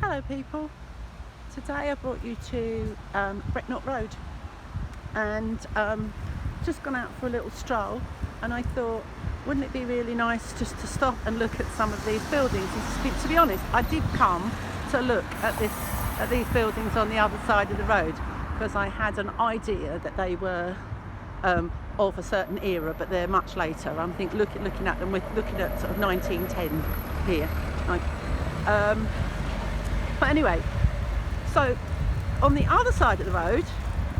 Hello people, today I brought you to Brecknock Road and just gone out for a little stroll, and I thought, wouldn't it be really nice just to stop and look at some of these buildings. And to be honest, I did come to look at these buildings on the other side of the road because I had an idea that they were of a certain era, but they're much later. I'm looking at them, we're looking at sort of 1910 here. But anyway, so on the other side of the road,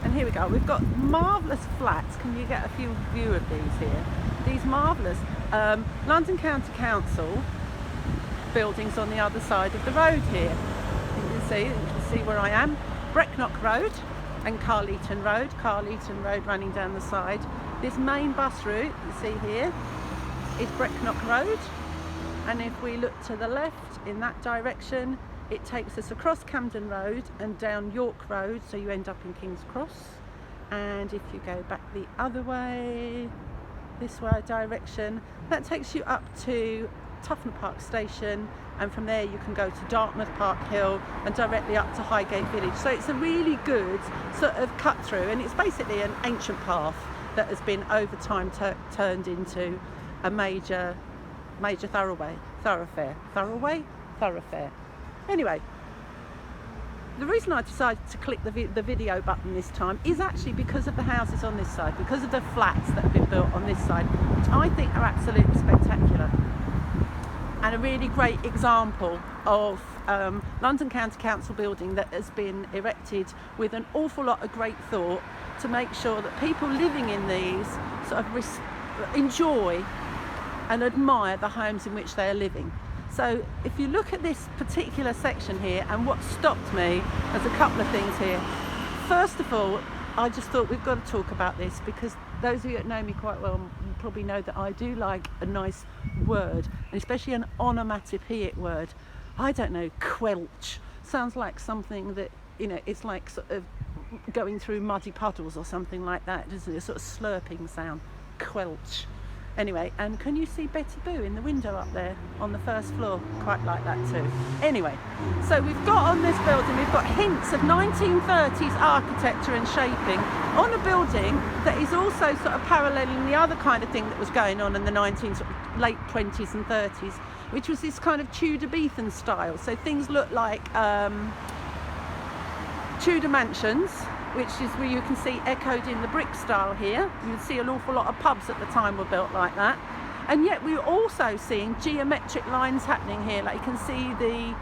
and here we go, we've got marvellous flats. Can you get a view of these here? These marvellous London County Council buildings on the other side of the road here. You can see where I am. Brecknock Road and Carleton Road running down the side. This main bus route you see here is Brecknock Road, and if we look to the left in that direction, it takes us across Camden Road and down York Road, so you end up in King's Cross. And if you go back the other way, this way direction, that takes you up to Tufnell Park Station, and from there you can go to Dartmouth Park Hill and directly up to Highgate Village. So it's a really good sort of cut through, and it's basically an ancient path that has been over time turned into a major thoroughfare. Anyway, the reason I decided to click the video button this time is actually because of the houses on this side, because of the flats that have been built on this side, which I think are absolutely spectacular. And a really great example of London County Council building that has been erected with an awful lot of great thought to make sure that people living in these sort of enjoy and admire the homes in which they are living. So if you look at this particular section here, and what stopped me, there's a couple of things here. First of all, I just thought we've got to talk about this, because those of you that know me quite well probably know that I do like a nice word, and especially an onomatopoeic word. I don't know, quelch sounds like something that, you know, it's like sort of going through muddy puddles or something like that, doesn't it? A sort of slurping sound, quelch. Anyway, and can you see Betty Boo in the window up there on the first floor? Quite like that too. Anyway, so we've got on this building, we've got hints of 1930s architecture and shaping on a building that is also sort of paralleling the other kind of thing that was going on in the late 20s and 30s, which was this kind of Tudor-Beethan style. So things look like Tudor mansions, which is where you can see echoed in the brick style here. You can see an awful lot of pubs at the time were built like that. And yet we're also seeing geometric lines happening here. Like you can see the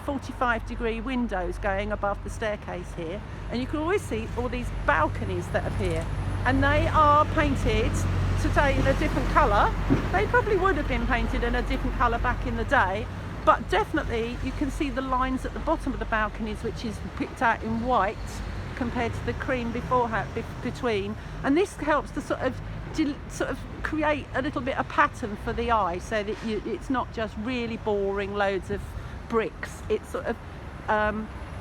45-degree windows going above the staircase here. And you can always see all these balconies that appear. And they are painted today in a different colour. They probably would have been painted in a different colour back in the day. But definitely you can see the lines at the bottom of the balconies, which is picked out in white compared to the cream between. And this helps to sort of create a little bit of pattern for the eye, so that it's not just really boring loads of bricks. It sort of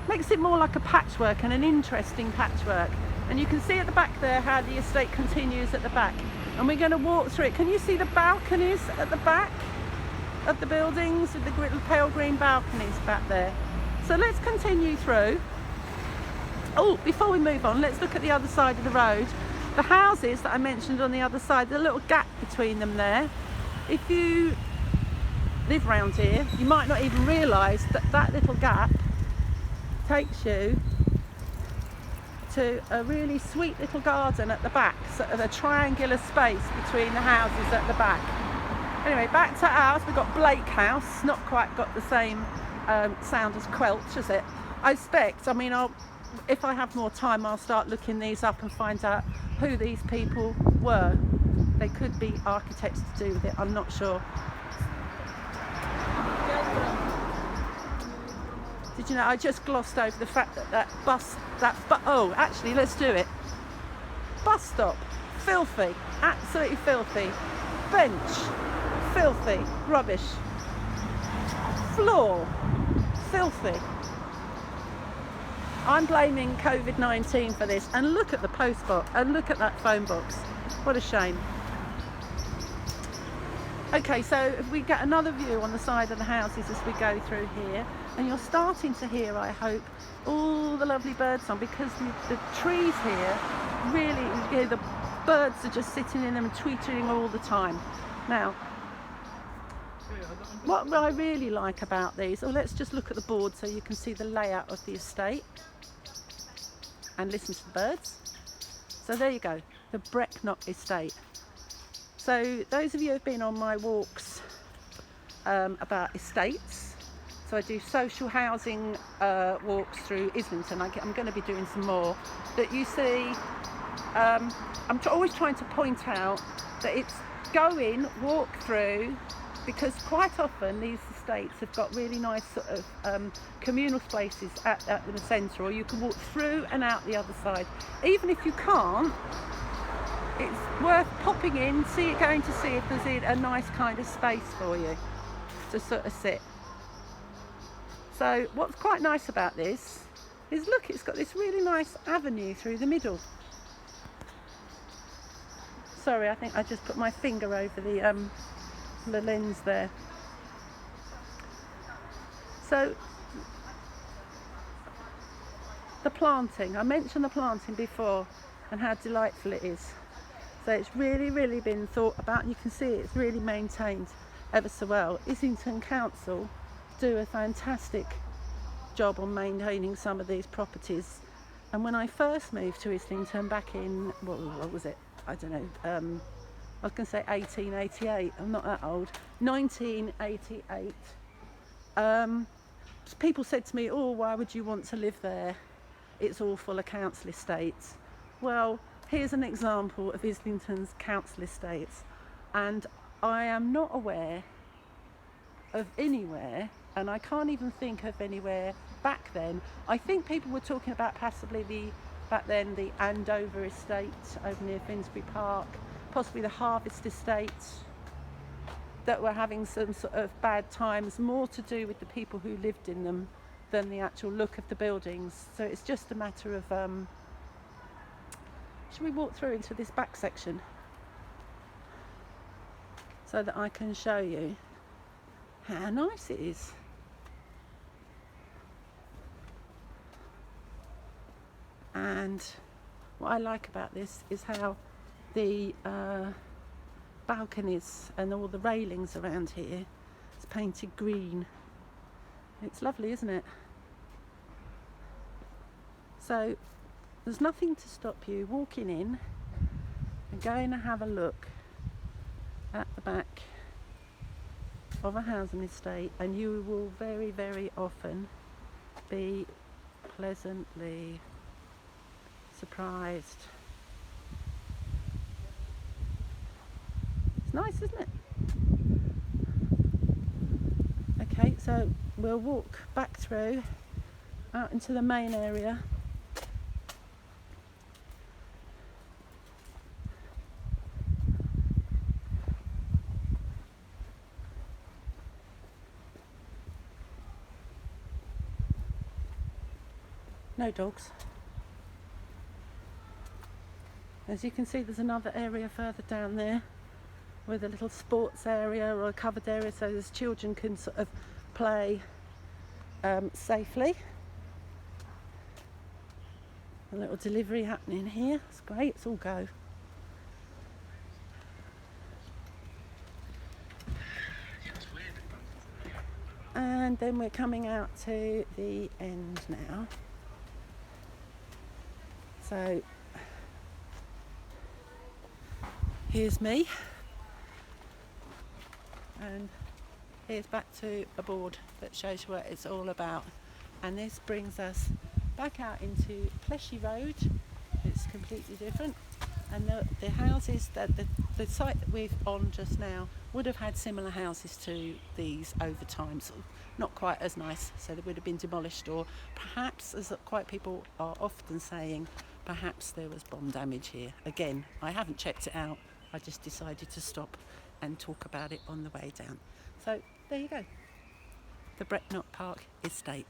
makes it more like a patchwork, and an interesting patchwork. And you can see at the back there how the estate continues at the back. And we're going to walk through it. Can you see the balconies at the back of the buildings, with the little pale green balconies back there? So let's continue through. Oh, before we move on, let's look at the other side of the road. The houses that I mentioned on the other side, the little gap between them there. If you live round here, you might not even realise that that little gap takes you to a really sweet little garden at the back, sort of a triangular space between the houses at the back. Anyway, back to ours. We've got Blake House. Not quite got the same sound as Quelch, is it? I expect, if I have more time, I'll start looking these up and find out who these people were. They could be architects to do with it, I'm not sure. Did you know, I just glossed over the fact that actually, let's do it. Bus stop, filthy, absolutely filthy. Bench, filthy, rubbish. Floor, filthy. I'm blaming COVID-19 for this, and look at the post box, and look at that phone box. What a shame. Okay, so if we get another view on the side of the houses as we go through here, and you're starting to hear, I hope, all the lovely bird song, because the trees here really, you hear the birds are just sitting in them and tweeting all the time. Now, what I really like about these, let's just look at the board so you can see the layout of the estate and listen to the birds. So there you go, the Brecknock estate. So those of you who have been on my walks about estates, so I do social housing walks through Islington. I'm going to be doing some more. That you see, I'm always trying to point out that it's go in, walk through, because quite often these estates have got really nice sort of communal spaces at the centre, or you can walk through and out the other side. Even if you can't, it's worth popping in, going to see if there's a nice kind of space for you to sort of sit. So what's quite nice about this is, look, it's got this really nice avenue through the middle. Sorry, I think I just put my finger over the lens there. So the planting, I mentioned the planting before and how delightful it is. So it's really been thought about, and you can see it's really maintained ever so well. Islington Council do a fantastic job on maintaining some of these properties. And when I first moved to Islington back in, what was it? I don't know. I was going to say 1888. I'm not that old. 1988. People said to me, "Oh, why would you want to live there? It's all full of council estates." Well, here's an example of Islington's council estates, and I am not aware of anywhere, and I can't even think of anywhere back then. I think people were talking about possibly back then the Andover estate over near Finsbury Park, possibly the Harvest estate, that were having some sort of bad times, more to do with the people who lived in them than the actual look of the buildings. So it's just a matter of should we walk through into this back section so that I can show you how nice it is? And what I like about this is how the balconies and all the railings around here is painted green. It's lovely, isn't it? So there's nothing to stop you walking in and going to have a look at the back of a housing estate, and you will very often be pleasantly surprised. It's nice, isn't it? Okay, so we'll walk back through out into the main area. No dogs. As you can see, there's another area further down there with a little sports area or a covered area, so as children can sort of play safely. A little delivery happening here. It's great. It's all go. And then we're coming out to the end now. So here's me, and here's back to a board that shows you what it's all about. And this brings us back out into Pleshy Road. It's completely different, and the houses that the site that we're on just now would have had similar houses to these over time, sort of not quite as nice, so they would have been demolished, or perhaps, as quite people are often saying, perhaps there was bomb damage here. Again, I haven't checked it out. I just decided to stop and talk about it on the way down. So there you go, the Brecknock Park Estate.